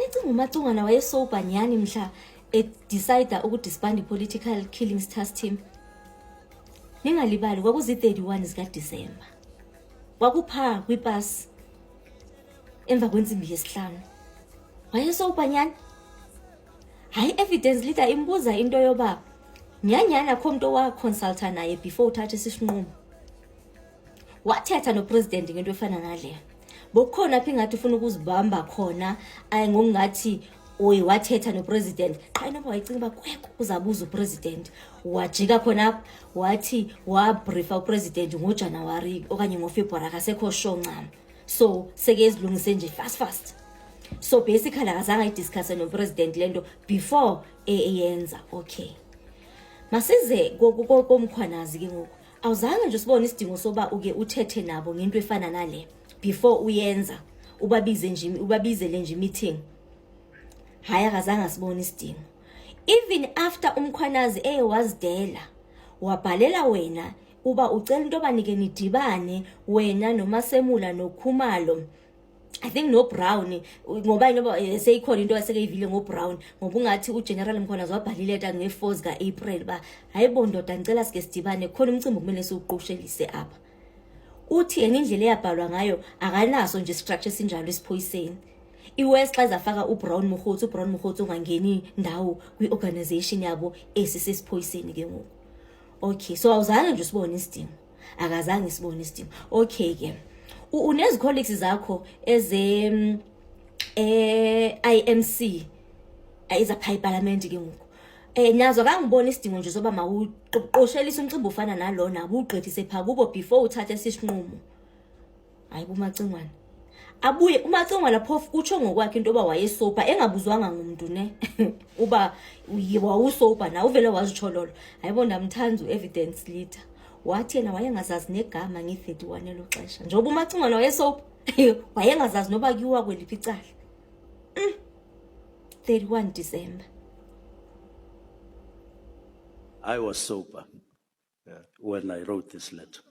nicinga uMacungwana wayesober nyani mhla decide ukudisband political killings task team? Ningalibali kwakuzi 31 zika December. Kwakupha kwipasi emva kwensimbi yesihlanu. Wayesober nyani? Hayi evidence leader imbuza into yoba nyanyana kho umuntu wa consulta naye before uthathe isinqumo. Wathetha no president ngento efana nale. Bokukhona phi ngathi ufuna ukuzibamba khona ngokungathi oyi wathetha no president. Qha noma wayicinga ba kwekho uzabuza upresident. Wajika khona wathi wa briefa upresident ngoJanuary okanye ngoFebruary akasekho sure ncam. So seke izilungise nje fast. So basically akazange ayidiscuss no president lento before eyenza. Okay. Masize komkhwanazi ke ngoku. Awuzange nje sibone isidingo soba uke uthethe nabo ngento efana nale before uyenza ubabizele nje meeting. Hayi akazange sibone isidingo. Even after umkhwanazi wazidela wabhalela wena uba ucela into banike nidibane wena noMasemula noKhumalo. I think no Brown ngoba inoba seyikhona into asekeyivile ngoBrown ngoba ungathi uGeneral Mkhwanazi wabhalile leta nge4 ka April ba hayibo ndoda ngicela sike sidibane khona umcimbi kumele siuqoshelise apha. Uthi indlela eyabhalwa ngayo akanaso nje structure sinjalo esiphoyiseni. iWest xa izafaka uBrown Mkhotsi ungangeni ndawo kwiorganization yabo esisesiphoyiseni ke ngoku. Okay, so awuzange nje sibone isidingo. Akazange sibone isidingo. Okay ke. Unezi colleagues zakho eze IMC aiza phi parliament ke ngoku. Nazo akangibona isidingo nje soba mawuqoshelisa umcimbi ofana nalona abugqithise pha kubo before uthathe isinqumo. Hayibo uMacungwana. Abuye uMacungwana phofu utsho ngokwakhe into oba wayesopa engabuzwanga ngumuntu ne uba wawusopa na uvele wazitshololo. Hayibo ndamthanza uevidence leader. Wathi yena wayengazazi negama nge31 elo xesha. Njoba uMacungwana wayesopa wayengazazi noba kuyiwa kweliphi icala. 31 December. I was sober when I wrote this letter.